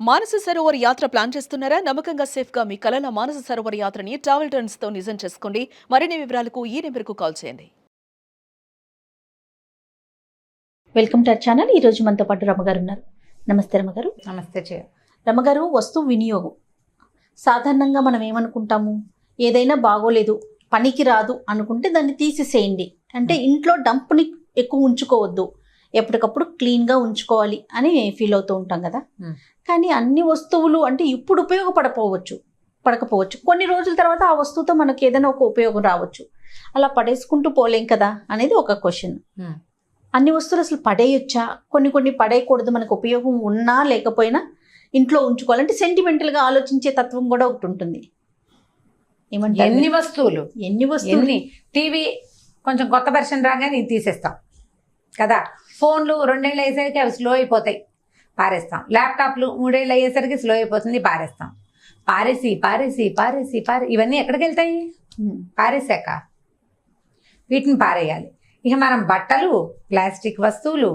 మానస సరోవర్ యాత్ర ప్లాన్ చేస్తున్నారా? నమ్మకంగా సేఫ్ గా మీ కలల మానస సరోవర్ యాత్రని ట్రావెల్ టర్న్స్ తో నిజం చేసుకోండి. మరిన్ని వివరాలకు ఈ నెంబర్కు కాల్ చేయండి. Welcome to our channel. ఈ రోజు మనతో పాటు రమ్మగారు ఉన్నారు. నమస్తే రమ్మగారు. నమస్తే. రమ్మగారు, వస్తువు వినియోగం సాధారణంగా మనం ఏమనుకుంటాము, ఏదైనా బాగోలేదు, పనికి రాదు అనుకుంటే దాన్ని తీసేసేయండి, అంటే ఇంట్లో డంప్ని ఎక్కువ ఉంచుకోవద్దు, ఎప్పటికప్పుడు క్లీన్గా ఉంచుకోవాలి అని ఫీల్ అవుతూ ఉంటాం కదా. కానీ అన్ని వస్తువులు అంటే ఇప్పుడు పడకపోవచ్చు, కొన్ని రోజుల తర్వాత ఆ వస్తువుతో మనకి ఏదైనా ఒక ఉపయోగం రావచ్చు. అలా పడేసుకుంటూ పోలేం కదా అనేది ఒక క్వశ్చన్. అన్ని వస్తువులు అసలు పడేయొచ్చా? కొన్ని పడేయకూడదు, మనకు ఉపయోగం ఉన్నా లేకపోయినా ఇంట్లో ఉంచుకోవాలంటే సెంటిమెంటల్గా ఆలోచించే తత్వం కూడా ఒకటి ఉంటుంది. ఏమంటే ఎన్ని వస్తువులు టీవీ కొంచెం కొత్త వెర్షన్ రాగానే ఇది తీసేస్తాం కదా. ఫోన్లు 2 ఏళ్ళు అయ్యేసరికి అవి స్లో అయిపోతాయి, పారేస్తాం. ల్యాప్టాప్లు 3 ఏళ్ళు అయ్యేసరికి స్లో అయిపోతుంది, పారేస్తాం. పారేసి ఇవన్నీ ఎక్కడికి వెళ్తాయి? పారేసాక వీటిని పారేయాలి. ఇక మనం బట్టలు, ప్లాస్టిక్ వస్తువులు,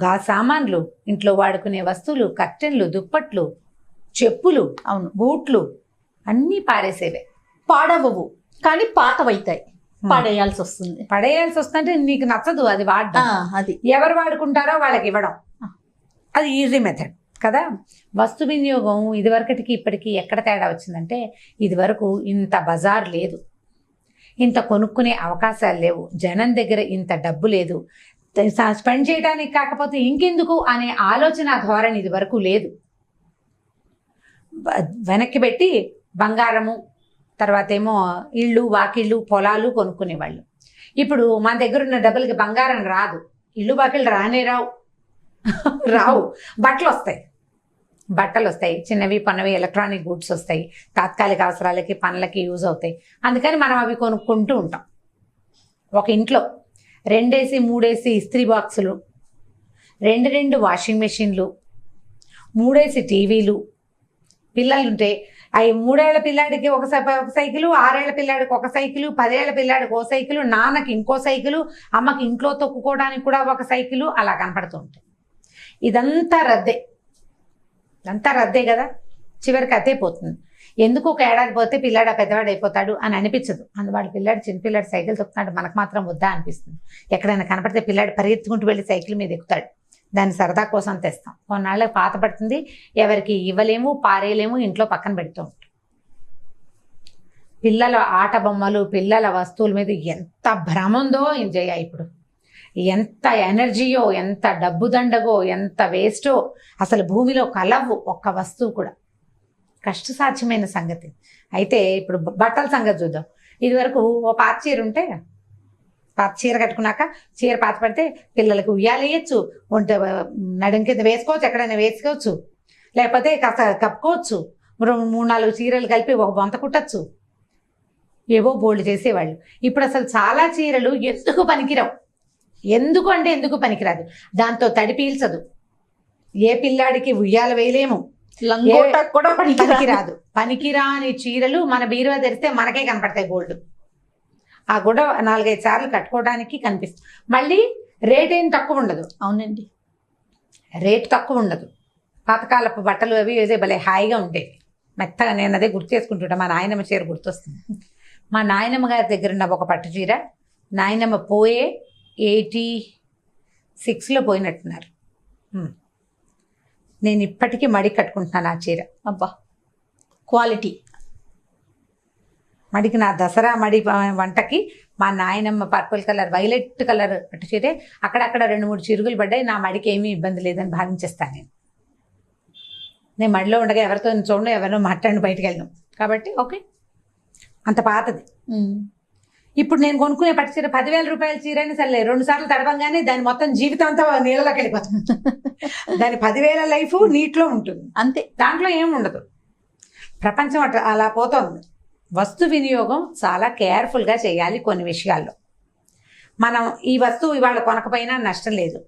గాజు సామాన్లు, ఇంట్లో వాడుకునే వస్తువులు, కర్టెన్లు, దుప్పట్లు, చెప్పులు, బూట్లు అన్నీ పారేసేవే. పాడవవు కానీ పాతవైతాయి, పడేయాల్సి వస్తుందంటే నీకు నచ్చదు అది వాడడం. అది ఎవరు వాడుకుంటారో వాళ్ళకి ఇవ్వడం, అది ఈజీ మెథడ్ కదా. వస్తు వినియోగం ఇదివరకటికి ఇప్పటికీ ఎక్కడ తేడా వచ్చిందంటే, ఇదివరకు ఇంత బజార్ లేదు, ఇంత కొనుక్కునే అవకాశాలు లేవు, జనం దగ్గర ఇంత డబ్బు లేదు, స్పెండ్ చేయడానికి కాకపోతే ఇంకెందుకు అనే ఆలోచన ధోరణి ఇది వరకు లేదు. వెనక్కి పెట్టి బంగారము, తర్వాత ఏమో ఇళ్ళు, వాకిళ్ళు, పొలాలు కొనుక్కునేవాళ్ళు. ఇప్పుడు మన దగ్గర ఉన్న డబ్బులకి బంగారం రాదు, ఇళ్ళు వాకిళ్ళు రావు. బట్టలు వస్తాయి, చిన్నవి పన్నవి ఎలక్ట్రానిక్ గుడ్స్ వస్తాయి, తాత్కాలిక అవసరాలకి పనులకి యూజ్ అవుతాయి. అందుకని మనం అవి కొనుక్కుంటూ ఉంటాం. ఒక ఇంట్లో 2 AC 3 AC ఇస్త్రీ బాక్సులు, 2 వాషింగ్ మెషిన్లు, 3 AC టీవీలు, పిల్లలుంటే అవి 3 ఏళ్ల పిల్లాడికి ఒక సైకిలు, 6 ఏళ్ల పిల్లాడికి ఒక సైకిలు, 10 ఏళ్ల పిల్లాడికి ఒక సైకిలు, నాన్నకి ఇంకో సైకిలు, అమ్మకి ఇంట్లో తొక్కుకోవడానికి కూడా ఒక సైకిలు, అలా కనపడుతూ ఉంటాయి. ఇదంతా రద్దే కదా. చివరికి అదే పోతుంది. ఎందుకు ఒక ఏడాది పోతే పిల్లాడు పెద్దవాడు అయిపోతాడు అని అనిపించదు. అందువాడు చిన్నపిల్లాడు సైకిల్ తొక్కుతున్నాడు, మనకు మాత్రం వద్దా అనిపిస్తుంది. ఎక్కడైనా కనపడితే పిల్లాడు పరిగెత్తుకుంటూ వెళ్ళి సైకిల్ మీద ఎక్కుతాడు, దాన్ని సరదా కోసం తెస్తాం. కొన్నాళ్ళకి పాత పడుతుంది, ఎవరికి ఇవ్వలేము, పారేయలేము, ఇంట్లో పక్కన పెడుతూ ఉంటాం. పిల్లల ఆట బొమ్మలు, పిల్లల వస్తువుల మీద ఎంత భ్రమ ఉందో జయ. ఇప్పుడు ఎంత ఎనర్జీయో, ఎంత డబ్బు దండగో, ఎంత వేస్టో, అసలు భూమిలో కలవు ఒక్క వస్తువు కూడా. కష్టసాధ్యమైన సంగతి. అయితే ఇప్పుడు బట్టల సంగతి చూద్దాం. ఇది వరకు ఓ పాత చీర ఉంటే, పాత చీర కట్టుకున్నాక చీర పాత పడితే పిల్లలకు ఉయ్యాలేయచ్చు, నడుం కింద వేసుకోవచ్చు, ఎక్కడైనా వేసుకోవచ్చు, లేకపోతే కాస్త కప్పుకోవచ్చు, 3-4 చీరలు కలిపి ఒక బొంత కుట్టచ్చు, ఏవో బోల్డ్ చేసేవాళ్ళు. ఇప్పుడు అసలు చాలా చీరలు ఎందుకు పనికిరాదు, దాంతో తడి పీల్చదు, ఏ పిల్లాడికి ఉయ్యాల వేయలేము, కూడా పనికిరాదు. పనికిరాని చీరలు మన బీరువా తెరిస్తే మనకే కనపడతాయి బోల్డ్. ఆ కూడా 4-5 సార్లు కట్టుకోవడానికి కనిపిస్తుంది. మళ్ళీ రేట్ ఏం తక్కువ ఉండదు. అవునండి, రేట్ తక్కువ ఉండదు. పాతకాలపు బట్టలు అవి ఏదో భలే హాయిగా ఉండేవి, మెత్తగా. నేను అదే గుర్తు చేసుకుంటుంటా, మా నాయనమ్మ చీర గుర్తొస్తుంది. మా నాయనమ్మ గారి దగ్గర ఉన్న ఒక పట్టు చీర, నాయనమ్మ పోయే 86లో పోయినట్టున్నారు. నేను ఇప్పటికీ మడి కట్టుకుంటున్నాను ఆ చీర. అబ్బా, క్వాలిటీ. మడికి నా దసరా మడి వంటకి మా నాయనమ్మ పర్పుల్ కలర్, వైలెట్ కలర్ పట్టు చీరే. అక్కడక్కడ 2-3 చిరుగులు పడ్డాయి, నా మడికి ఏమీ ఇబ్బంది లేదని భావించేస్తాను. నేను మడిలో ఉండగా ఎవరితో చూడను, ఎవరినో మాట్లాడి బయటకు వెళ్ళను కాబట్టి ఓకే, అంత పాతది. ఇప్పుడు నేను కొనుక్కునే పట్టు చీర 10,000 రూపాయల చీర అయినా సరే 2 సార్లు తడవంగానే దాని మొత్తం జీవితం అంతా నీళ్ళలోకి వెళ్ళిపోతుంది. దాని 10,000 లైఫ్ నీటిలో ఉంటుంది అంతే, దాంట్లో ఏమి ఉండదు. ప్రపంచం అలా పోతుంది. వస్తు వినియోగం చాలా కేర్ఫుల్గా చేయాలి. కొన్ని విషయాల్లో మనం ఈ వస్తువు ఇవాళ కొనకపోయినా నష్టం లేదు,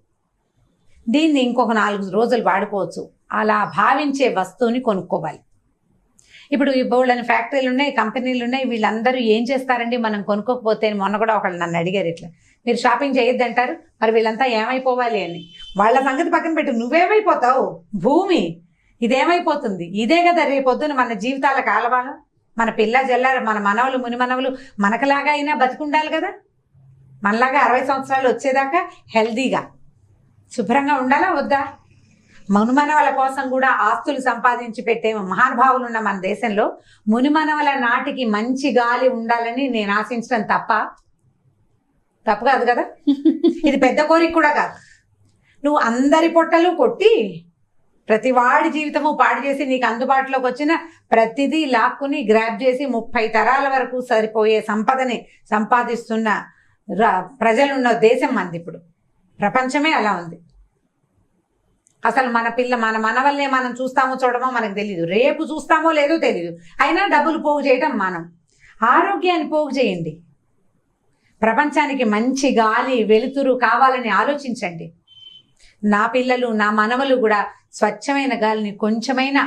దీన్ని ఇంకొక 4 రోజులు వాడుకోవచ్చు, అలా భావించే వస్తువుని కొనుక్కోవాలి. ఇప్పుడు ఈ బోల్డని ఫ్యాక్టరీలు ఉన్నాయి, కంపెనీలు ఉన్నాయి, వీళ్ళందరూ ఏం చేస్తారండి మనం కొనుక్కోకపోతే? మొన్న కూడా ఒకళ్ళు నన్ను అడిగారు, ఇట్లా మీరు షాపింగ్ చేయొద్దంటారు, మరి వీళ్ళంతా ఏమైపోవాలి అని. వాళ్ళ సంగతి పక్కన పెట్టు, నువ్వేమైపోతావు? భూమి ఇదేమైపోతుంది? ఇదే కదా రేపొద్దున మన జీవితాల కాలవాలం. మన పిల్ల జల్లారు, మన మనవలు ముని మనవలు మనకలాగా అయినా బతికుండాలి కదా. మనలాగా 60 సంవత్సరాలు వచ్చేదాకా హెల్దీగా శుభ్రంగా ఉండాలా వద్దా? మునిమనవల కోసం కూడా ఆస్తులు సంపాదించి పెట్టే మహానుభావులు ఉన్న మన దేశంలో మునిమనవల నాటికి మంచి గాలి ఉండాలని నేను ఆశించడం తప్పు కాదు కదా. ఇది పెద్ద కోరిక కూడా కాదు. నువ్వు అందరి పొట్టలు కొట్టి ప్రతి వాడి జీవితము పాడు చేసి నీకు అందుబాటులోకి వచ్చిన ప్రతిదీ లాక్కుని గ్రాప్ చేసి 30 తరాల వరకు సరిపోయే సంపదని సంపాదిస్తున్న ప్రజలున్న దేశం మంది. ఇప్పుడు ప్రపంచమే అలా ఉంది. అసలు మన మనవల్నే మనం చూస్తామో చూడమో మనకు తెలీదు, రేపు చూస్తామో లేదో తెలీదు. అయినా డబ్బులు పోగు చేయడం మనం. ఆరోగ్యాన్ని పోగు చేయండి. ప్రపంచానికి మంచి గాలి వెలుతురు కావాలని ఆలోచించండి. నా పిల్లలు నా మనవలు కూడా స్వచ్ఛమైన గాలిని కొంచెమైనా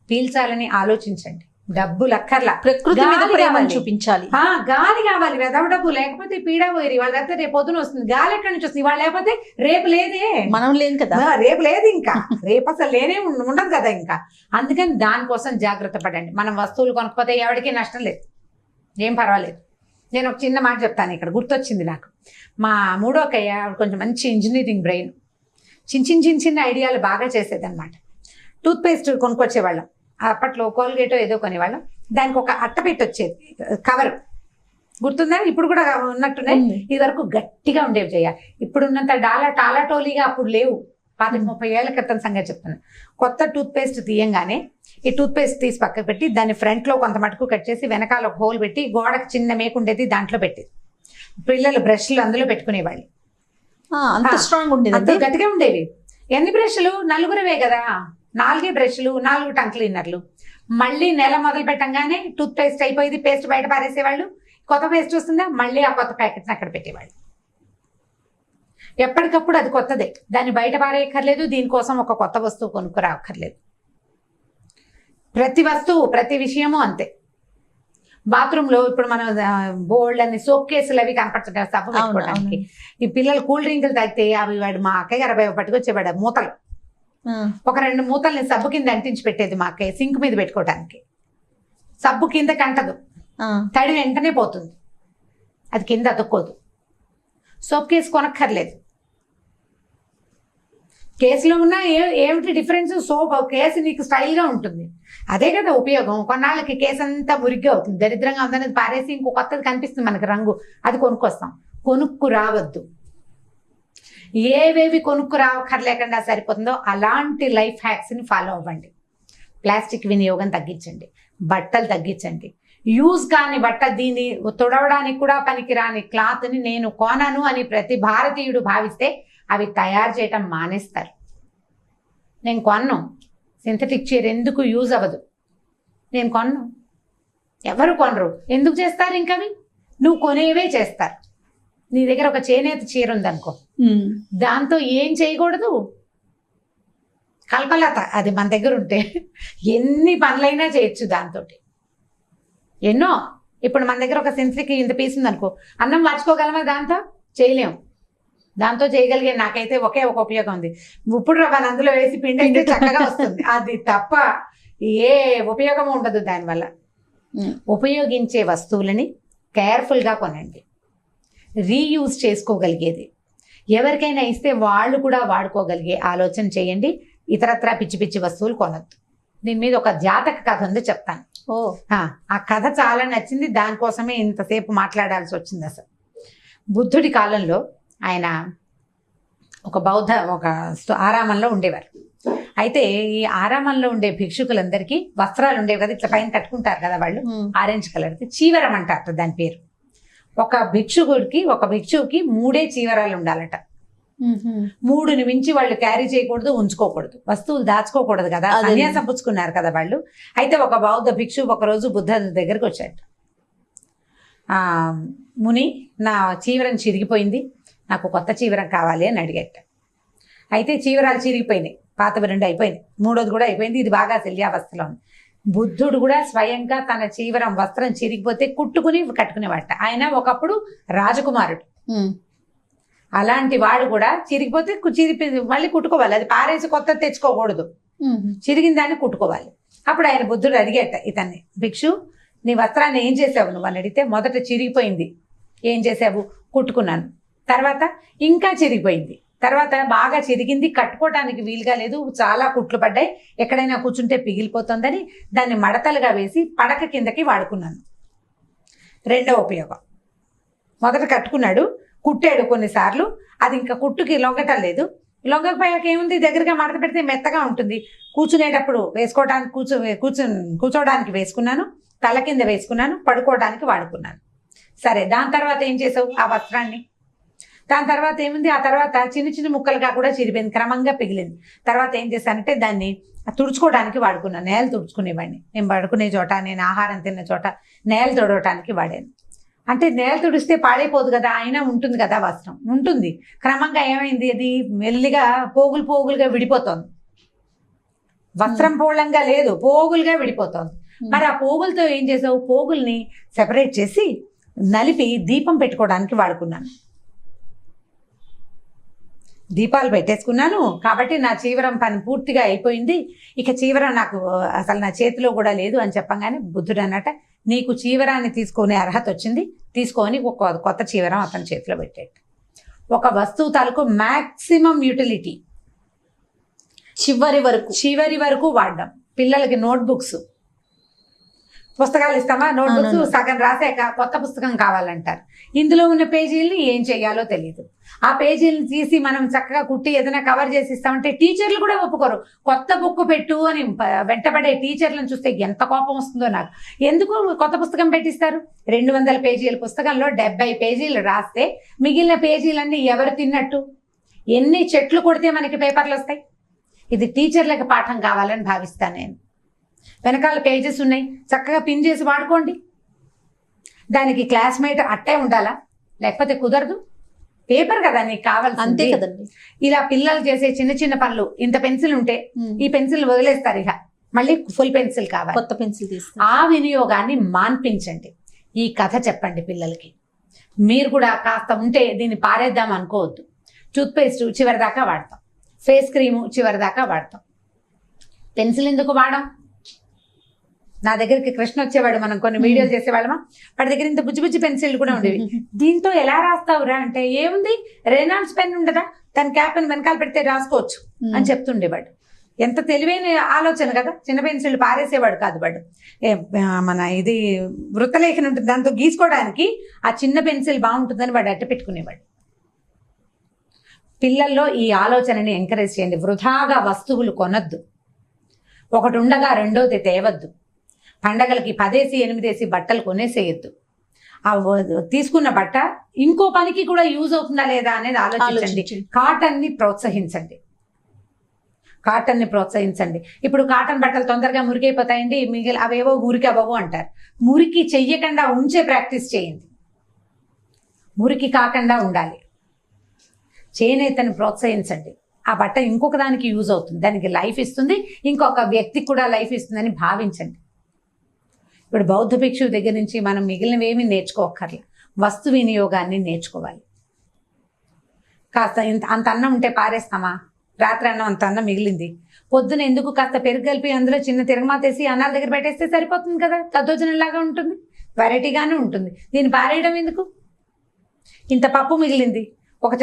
పీల్చాలని ఆలోచించండి. డబ్బులు అక్కర్లా, ప్రకృతి మీద ప్రేమను చూపించాలి. గాలి కావాలి. వెదవ డబ్బు లేకపోతే పీడ పోయి వాళ్ళ దగ్గర రేపు పొద్దున వస్తుంది. గాలి ఎక్కడి నుంచి వస్తుంది? వాళ్ళు లేకపోతే రేపు లేదే, మనం లేం కదా, రేపు లేదు, ఇంకా రేపు అసలు లేనే ఉండదు కదా. ఇంకా అందుకని దానికోసం జాగ్రత్త పడండి. మనం వస్తువులు కొనకపోతే ఎవరికి నష్టం లేదు, ఏం పర్వాలేదు. నేను ఒక చిన్న మాట చెప్తాను, ఇక్కడ గుర్తొచ్చింది నాకు. మా మూడో అక్కయ్య కొంచెం మంచి ఇంజనీరింగ్ బ్రెయిన్, చిన్న ఐడియాలు బాగా చేసేదన్నమాట. టూత్పేస్ట్ కొనుక్కొచ్చేవాళ్ళం. అప్పట్లో కోల్గేటో ఏదో కొనేవాళ్ళం. దానికి ఒక అట్టపెట్టి వచ్చేది, కవర్ గుర్తుందా? ఇప్పుడు కూడా ఉన్నట్టున్నాయి. ఇది వరకు గట్టిగా ఉండేవి చేయాలి. ఇప్పుడున్నంత టాలాటోలీగా అప్పుడు లేవు. 30 ఏళ్ల క్రితం సంగతి చెప్తాను. కొత్త టూత్పేస్ట్ తీయంగానే ఈ టూత్పేస్ట్ తీసి పక్కకు పెట్టి దాన్ని ఫ్రంట్లో కొంత మటుకు కట్ చేసి వెనకాల ఒక హోల్ పెట్టి గోడకు చిన్న మేకుండేది దాంట్లో పెట్టేది. పిల్లలు బ్రష్లు అందులో పెట్టుకునేవాళ్ళు. అంత స్ట్రాంగ్ ఉండేది, అంత గట్టిగా ఉండేవి. ఎన్ని బ్రష్లు? 4 కదా, 4 బ్రష్లు, 4 టంగ్ క్లీనర్లు. మళ్ళీ నెల మొదలు పెట్టంగానే టూత్ పేస్ట్ అయిపోయింది, పేస్ట్ బయట పారేసేవాళ్ళు. కొత్త పేస్ట్ వస్తుందా, మళ్ళీ ఆ కొత్త ప్యాకెట్ని అక్కడ పెట్టేవాళ్ళు. ఎప్పటికప్పుడు అది కొత్తదే, దాన్ని బయట పారేయక్కర్లేదు, దీనికోసం ఒక కొత్త వస్తువు కొనుక్కురాక్కర్లేదు. ప్రతి వస్తువు ప్రతి విషయము అంతే. బాత్రూంలో ఇప్పుడు మనం బోల్డ్ అని సోప్ కేసులు అవి కనపడుతుంటాయి సబ్బు పెట్టుకోవడానికి. ఈ పిల్లలు కూల్ డ్రింకులు తాగితే అవి వాడు మా అక్కయ్య గారు పట్టుకొచ్చేవాడు మూతలు. ఒక 2 మూతల్ని సబ్బు కింద అంటించి పెట్టేది మా అక్కయ్య, సింక్ మీద పెట్టుకోవడానికి. సబ్బు కింద కంటదు, తడి వెంటనే పోతుంది, అది కింద అతుక్కోదు. Soap case కొనక్కర్లేదు. కేసులో ఉన్న ఏమిటి డిఫరెన్స్? సోప్ కేసు నీకు స్టైల్గా ఉంటుంది, అదే కదా ఉపయోగం. కొన్నాళ్ళకి కేసు అంతా మురిగ్గా అవుతుంది, దరిద్రంగా ఉందనేది పారేసి ఇంకో కొత్తది కనిపిస్తుంది మనకి రంగు, అది కొనుక్కొస్తాం. కొనుక్కు రావద్దు. ఏవేవి కొనుక్కు రావక్కర్లేకుండా సరిపోతుందో అలాంటి లైఫ్ హ్యాక్స్ని ఫాలో అవ్వండి. ప్లాస్టిక్ వినియోగం తగ్గించండి, బట్టలు తగ్గించండి. యూజ్ కాని బట్ట, దీన్ని తుడవడానికి కూడా పనికిరాని క్లాత్ని నేను కొనను అని ప్రతి భారతీయుడు భావిస్తే అవి తయారు చేయటం మానేస్తారు. నేను కొన్ను, సింథటిక్ చీర ఎందుకు యూజ్ అవ్వదు, నేను కొన్ను. ఎవరు కొనరు, ఎందుకు చేస్తారు? ఇంకవి నువ్వు కొనేవే చేస్తారు. నీ దగ్గర ఒక చేనేత చీర ఉందనుకో, దాంతో ఏం చేయకూడదు, కల్పలత అది మన దగ్గర ఉంటే ఎన్ని పనులైనా చేయొచ్చు దాంతో. ఎన్నో. ఇప్పుడు మన దగ్గర ఒక సింథటిక్ ఇంత పీస్ ఉందనుకో, అన్నం మార్చుకోగలమా? దాంతో చేయలేము. దాంతో చేయగలిగే నాకైతే ఒకే ఒక ఉపయోగం ఉంది, ఇప్పుడు రవ్వను అందులో వేసి పిండి అయితే చక్కగా వస్తుంది. అది తప్ప ఏ ఉపయోగం ఉండదు దానివల్ల. ఉపయోగించే వస్తువులని కేర్ఫుల్గా కొనండి, రీయూజ్ చేసుకోగలిగేది. ఎవరికైనా ఇస్తే వాళ్ళు కూడా వాడుకోగలిగే ఆలోచన చేయండి. ఇతరత్రా పిచ్చి పిచ్చి వస్తువులు కొనద్దు. దీని మీద ఒక జాతక కథ ఉంది, చెప్తాను. ఆ కథ చాలా నచ్చింది, దానికోసమే ఇంతసేపు మాట్లాడాల్సి వచ్చింది. అసలు బుద్ధుడి కాలంలో ఆయన ఒక ఆరామంలో ఉండేవారు. అయితే ఈ ఆరామంలో ఉండే భిక్షుకులందరికీ వస్త్రాలు ఉండేవి కదా, ఇట్లా పైన కట్టుకుంటారు కదా వాళ్ళు, ఆరెంజ్ కలర్ది చీవరం అంటారు దాని పేరు. ఒక భిక్షువుకి 3 చీవరాలు ఉండాలట. 3ని మించి వాళ్ళు క్యారీ చేయకూడదు, ఉంచుకోకూడదు, వస్తువులు దాచుకోకూడదు కదా, సన్యాసం పుచ్చుకున్నారు కదా వాళ్ళు. అయితే ఒక బౌద్ధ భిక్షు ఒకరోజు బుద్ధ దగ్గరికి వచ్చాడు. ముని, నా చీవరం చిరిగిపోయింది, నాకు కొత్త చీవరం కావాలి అని అడిగట. అయితే చీవరాలు చిరిగిపోయినాయి, పాతవి 2 అయిపోయినాయి, 3వది కూడా అయిపోయింది, ఇది బాగా శల్యావస్థలో ఉంది. బుద్ధుడు కూడా స్వయంగా తన చీవరం వస్త్రం చిరిగిపోతే కుట్టుకుని కట్టుకునేవాట. ఆయన ఒకప్పుడు రాజకుమారుడు, అలాంటి వాడు కూడా చిరిగిపోతే మళ్ళీ కుట్టుకోవాలి, అది పారేసి కొత్తది తెచ్చుకోకూడదు. చిరిగిన దాన్ని కుట్టుకోవాలి. అప్పుడు ఆయన బుద్ధుడు అడిగేట ఇతన్ని, భిక్షు నీ వస్త్రాన్ని ఏం చేసావు నువ్వు అని అడిగితే, మొదట చిరిగిపోయింది, ఏం చేసావు, కుట్టుకున్నాను. తర్వాత ఇంకా చిరిగిపోయింది, తర్వాత బాగా చిరిగింది, కట్టుకోవడానికి వీలుగా లేదు, చాలా కుట్లు పడ్డాయి, ఎక్కడైనా కూర్చుంటే పిగిలిపోతుందని దాన్ని మడతలుగా వేసి పడక కిందకి వాడుకున్నాను. రెండవ ఉపయోగం, మొదట కట్టుకున్నాడు, కుట్టాడు కొన్నిసార్లు, అది ఇంకా కుట్టుకి లొంగటం లేదు, లొంగకపోయాక ఏముంది, దగ్గరగా మడత పెడితే మెత్తగా ఉంటుంది, కూర్చునేటప్పుడు వేసుకోవడానికి కూర్చోడానికి వేసుకున్నాను, తల కింద వేసుకున్నాను, పడుకోవడానికి వాడుకున్నాను. సరే, దాని తర్వాత ఏం చేసావు ఆ వస్త్రాన్ని? దాని తర్వాత ఏముంది, ఆ తర్వాత చిన్న చిన్న ముక్కలుగా కూడా చిరిపోయింది, క్రమంగా పిగిలింది. తర్వాత ఏం చేశానంటే దాన్ని తుడుచుకోవడానికి వాడుకున్నాను, నేల తుడుచుకునేవాడిని. నేను పడుకునే చోట, నేను ఆహారం తిన్న చోట నేల తుడవటానికి వాడాను. అంటే నేల తుడిస్తే పాడైపోదు కదా, అయినా ఉంటుంది కదా వస్త్రం, ఉంటుంది. క్రమంగా ఏమైంది, అది మెల్లిగా పోగులు పోగులుగా విడిపోతుంది. వస్త్రం పోలంగా లేదు, పోగులుగా విడిపోతుంది. మరి ఆ పోగులతో ఏం చేసావు, పోగుల్ని సెపరేట్ చేసి నలిపి దీపం పెట్టుకోవడానికి వాడుకున్నాను. దీపాలు పెట్టేసుకున్నాను కాబట్టి నా చీవరం పని పూర్తిగా అయిపోయింది. ఇక చీవరం నాకు అసలు నా చేతిలో కూడా లేదు అని చెప్పగానే బుద్ధుడు అన్నట, నీకు చీవరాన్ని తీసుకునే అర్హత వచ్చింది, తీసుకొని ఒక కొత్త చీవరం అతని చేతిలో పెట్టాడు. ఒక వస్తువు తాలూకు మ్యాక్సిమం యూటిలిటీ చివరి వరకు వాడడం. పిల్లలకి నోట్బుక్స్, పుస్తకాలు ఇస్తామా, నోట్బుక్స్ సగం రాసాక కొత్త పుస్తకం కావాలంటారు. ఇందులో ఉన్న పేజీలని ఏం చేయాలో తెలియదు. ఆ పేజీలను తీసి మనం చక్కగా కుట్టి ఏదైనా కవర్ చేసి ఇస్తామంటే టీచర్లు కూడా ఒప్పుకోరు. కొత్త బుక్ పెట్టు అని వెంటబడే టీచర్లను చూస్తే ఎంత కోపం వస్తుందో నాకు. ఎందుకు కొత్త పుస్తకం పెట్టిస్తారు? 200 పేజీల పుస్తకంలో 70 పేజీలు రాస్తే మిగిలిన పేజీలన్నీ ఎవరు తిన్నట్టు? ఎన్ని చెట్లు కొడితే మనకి పేపర్లు వస్తాయి? ఇది టీచర్లకు పాఠం కావాలని భావిస్తాను నేను. వెనకాల పేజెస్ ఉన్నాయి, చక్కగా పిన్ చేసి వాడుకోండి. దానికి క్లాస్మేట్ అట్టే ఉండాలా? లేకపోతే కుదరదు. పేపర్ కదా నీకు కావాల్సింది. అంతే కదండి. ఇలా పిల్లలు చేసే చిన్న చిన్న పనులు, ఇంత పెన్సిల్ ఉంటే ఈ పెన్సిల్ వదిలేస్తారు, ఇక మళ్ళీ ఫుల్ పెన్సిల్ కావాలి, కొత్త పెన్సిల్ తీస్తారు. ఆ వినియోగాన్ని మాన్పించండి. ఈ కథ చెప్పండి పిల్లలకి. మీరు కూడా కాస్త ఉంటే దీన్ని పారేద్దాం అనుకోవద్దు. టూత్పేస్ట్ చివరి దాకా వాడతాం, ఫేస్ క్రీము చివరి దాకా వాడతాం, పెన్సిల్ ఎందుకు వాడడం? నా దగ్గరికి కృష్ణ వచ్చేవాడు, మనం కొన్ని వీడియోలు చేసేవాళ్ళమా, వాడి దగ్గర ఇంత బుజ్జి బుజ్జి పెన్సిల్ కూడా ఉండేవి. దీంతో ఎలా రాస్తావురా అంటే, ఏముంది రెనాల్డ్స్ పెన్ ఉండదా, దాని క్యాప్ అని వెనకాల పెడితే రాసుకోవచ్చు అని చెప్తుండేవాడు. ఎంత తెలివైన ఆలోచన కదా. చిన్న పెన్సిల్ పారేసేవాడు కాదు వాడు. మన ఇది వృత్తలేఖనం ఉంటుంది, దాంతో గీసుకోవడానికి ఆ చిన్న పెన్సిల్ బాగుంటుందని వాడు అట్ట పెట్టుకునేవాడు. పిల్లల్లో ఈ ఆలోచనని ఎంకరేజ్ చేయండి. వృధాగా వస్తువులు కొనద్దు. ఒకటి ఉండగా రెండోది తేవద్దు. పండగలకి 10 8 బట్టలు కొనేసేయద్దు. ఆ తీసుకున్న బట్ట ఇంకో పనికి కూడా యూజ్ అవుతుందా లేదా అనేది ఆలోచించండి. కాటన్ని ప్రోత్సహించండి. ఇప్పుడు కాటన్ బట్టలు తొందరగా మురికైపోతాయండి, అవేవో మురికి అవ్వవు అంటారు. మురికి చెయ్యకుండా ఉంచే ప్రాక్టీస్ చేయండి. మురికి కాకుండా ఉండాలి. చేనేతని ప్రోత్సహించండి. ఆ బట్ట ఇంకొక దానికి యూజ్ అవుతుంది, దానికి లైఫ్ ఇస్తుంది, ఇంకొక వ్యక్తికి కూడా లైఫ్ ఇస్తుందని భావించండి. ఇప్పుడు బౌద్ధ భిక్షు దగ్గర నుంచి మనం మిగిలినవేమీ నేర్చుకోక్కర్లే, వస్తు వినియోగాన్ని నేర్చుకోవాలి. కాస్త అంత అన్నం ఉంటే పారేస్తామా? రాత్రి అన్నం అంత అన్నం మిగిలింది, పొద్దున ఎందుకు కాస్త పెరుగు కలిపి అందులో చిన్న తిరగమాతేసి అన్నాల దగ్గర పెట్టేస్తే సరిపోతుంది కదా, దద్దోజనంలాగా ఉంటుంది, వెరైటీగానే ఉంటుంది. దీన్ని పారేయడం ఎందుకు? ఇంత పప్పు మిగిలింది, ఒక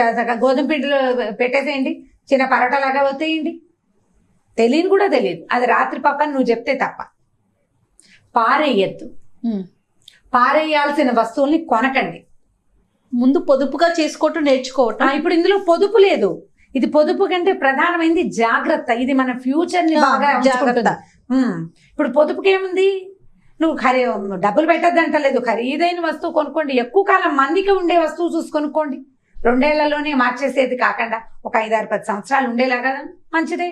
గోధుమ పిండిలో పెట్టేసేయండి, చిన్న పరోటాలాగా వత్తేయండి. తెలియని కూడా తెలియదు, అది రాత్రి పప్పు అని నువ్వు చెప్తే తప్ప. పారేయద్దు. పారేయాల్సిన వస్తువుల్ని కొనకండి. ముందు పొదుపుగా చేసుకోవటం నేర్చుకోవటం. ఇప్పుడు ఇందులో పొదుపు లేదు. ఇది పొదుపు కంటే ప్రధానమైనది జాగ్రత్త. ఇది మన ఫ్యూచర్ ని బాగా జాగ్రత్త. ఇప్పుడు పొదుపుకి ఏముంది? నువ్వు డబ్బులు పెట్టద్దు అంటలేదు, ఖరీదైన వస్తువు కొనుక్కోండి. ఎక్కువ కాలం మన్నిక ఉండే వస్తువు చూసి కొనుక్కోండి. 2 ఏళ్లలోనే మార్చేసేది కాకుండా ఒక 5 6 10 సంవత్సరాలు ఉండేలాగా మంచిదే.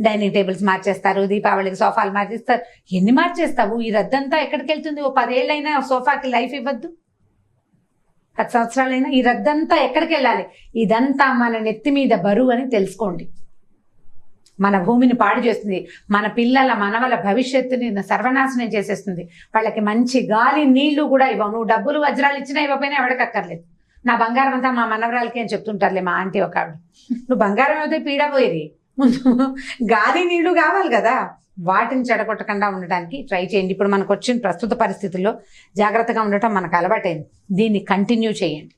డైనింగ్ టేబుల్స్ మార్చేస్తారు, దీపావళికి సోఫాలు మార్చేస్తారు. ఎన్ని మార్చేస్తావు? ఈ రద్దంతా ఎక్కడికి వెళ్తుంది? ఓ 10 ఏళ్ళైనా సోఫాకి లైఫ్ ఇవ్వద్దు, 10 సంవత్సరాలైనా ఈ రద్దంతా ఎక్కడికి వెళ్ళాలి? ఇదంతా మన నెత్తి మీద బరువు అని తెలుసుకోండి. మన భూమిని పాడు చేస్తుంది, మన పిల్లల మనవల భవిష్యత్తుని సర్వనాశనం చేసేస్తుంది. వాళ్ళకి మంచి గాలి నీళ్లు కూడా ఇవ్వవు. నువ్వు డబ్బులు వజ్రాలు ఇచ్చినా ఇవ్వకపోయినా ఎవడికక్కర్లేదు. నా బంగారం అంతా మా మనవరాలకి అని చెప్తుంటారులే మా ఆంటీ ఒక ఆవిడ. నువ్వు బంగారం అయితే పీడ పోయేది, ముందు గాలి నీళ్లు కావాలి కదా, వాటిని చెడగొట్టకుండా ఉండడానికి ట్రై చేయండి. ఇప్పుడు మనకు వచ్చిన ప్రస్తుత పరిస్థితుల్లో జాగ్రత్తగా ఉండటం మనకు అలవాటైంది, దీన్ని కంటిన్యూ చేయండి.